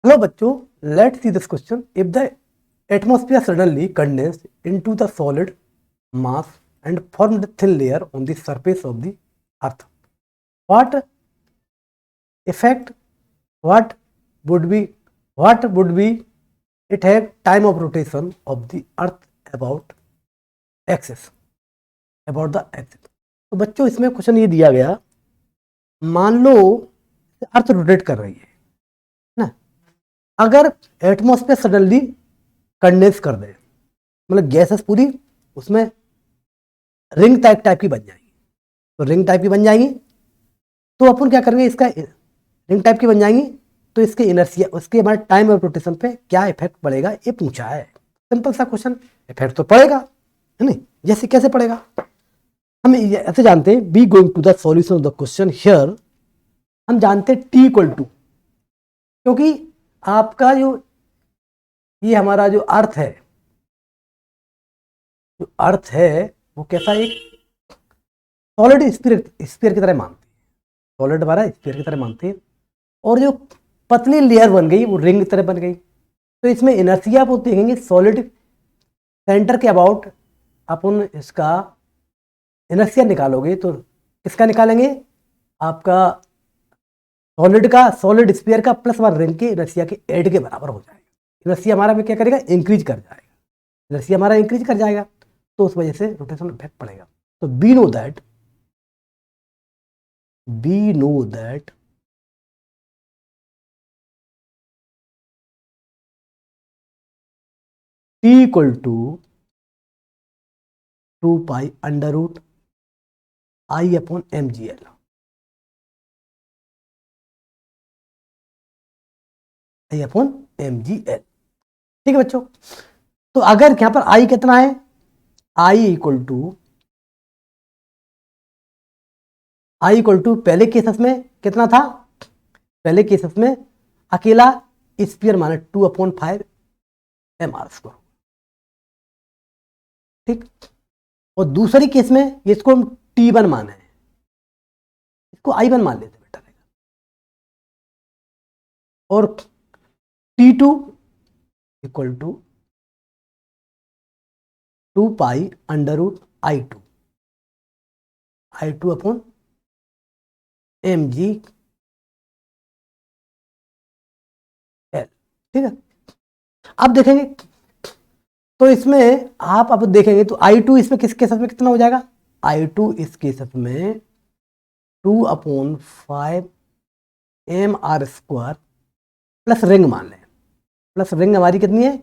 Hello बच्चों, let's see this question. If the atmosphere suddenly condensed into the solid mass and formed a thin layer on the surface of the earth, what effect, what would be, what would be it have time of rotation of the earth about axis, about the axis. तो बच्चों इसमें question ये दिया गया, मान लो earth rotate कर रही है ना, अगर एटमॉस्फेयर सडनली कंडेंस कर दे, मतलब गैसेस पूरी उसमें रिंग टाइप की बन जाएगी, तो रिंग टाइप की बन जाएगी तो अपन क्या करेंगे, इसका रिंग टाइप की बन जाएंगी तो इसके इनर्शिया, उसके हमारे टाइम ऑफ रोटेशन पे क्या इफेक्ट पड़ेगा, ये पूछा है। सिंपल सा क्वेश्चन, इफेक्ट तो पड़ेगा है नहीं, जैसे कैसे पड़ेगा हम ऐसे जानते हैं। Be going to the solution of the question here, हम जानते हैं टी इक्वल टू, क्योंकि आपका जो ये हमारा जो अर्थ है, जो अर्थ है वो कैसा, एक सॉलिड स्फीयर की तरह मानते हैं, सॉलिड हमारा स्फीयर की तरह मानते हैं, और जो पतली लेयर बन गई वो रिंग की तरह बन गई। तो इसमें इनर्शिया आप देखेंगे सॉलिड सेंटर के अबाउट, अपन इसका इनर्शिया निकालोगे तो किसका निकालेंगे, आपका सॉलिड का, सॉलिड स्फीयर का प्लस वन रिंग के इनर्शिया के एड के बराबर हो जाएगा। इनर्शिया हमारा में क्या करेगा, इंक्रीज कर जाएगा, इनर्शिया हमारा इंक्रीज कर जाएगा, तो उस वजह से रोटेशन इफेक्ट पड़ेगा। तो we know that T equal to 2 pi under root I upon mgl। I upon mgl, ठीक है बच्चों। तो अगर यहां पर आई कितना है, आई इक्वल टू पहले केसेस में कितना था, पहले केसेस में अकेला स्फीयर माने 2/5 mr², ठीक। और दूसरी केस में इसको हम T1 माने हैं, इसको I1 मान लेते बेटा, और T2 equal to 2 pi under root I2 upon mgl, ठीक है। अब देखेंगे तो इसमें आप अब देखेंगे तो I2 इसमें किस केस में कितना हो जाएगा, I2 इस केस में 2/5 mr² प्लस रिंग मान लें, प्लस रिंग हमारी कितनी है,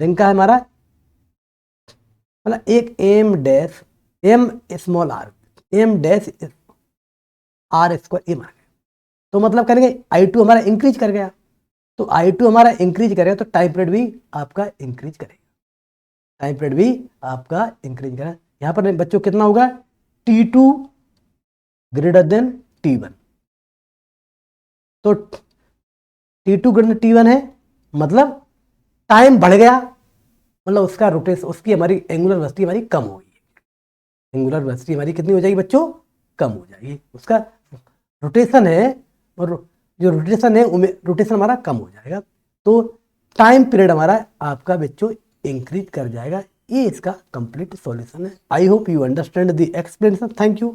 रिंग का है हमारा मतलब एक m स्मॉल r r² ये मान, तो मतलब करेंगे I2 हमारा इंक्रीज कर गया, तो I2 हमारा इंक्रीज करेगा तो टाइम पीरियड भी आपका इंक्रीज करेगा, टाइम पीरियड भी आपका इंक्रीज करेगा। यहां पर बच्चों कितना होगा, T2 ग्रेटर देन T1, तो T2 ग्रेटर देन T1 है, मतलब टाइम बढ़ गया, मतलब उसका रोटेशन, उसकी हमारी एंगुलर वेलोसिटी हमारी कम होगी, एंगुलर वेलोसिटी हमारी कितनी हो जाएगी बच्चों, कम हो जाएगी, उसका रोटेशन है, और जो रोटेशन है रोटेशन हमारा कम हो जाएगा, तो टाइम पीरियड हमारा आपका बच्चों इंक्रीज कर जाएगा। ये इसका कंप्लीट सॉल्यूशन है। I hope you understand the explanation. Thank you.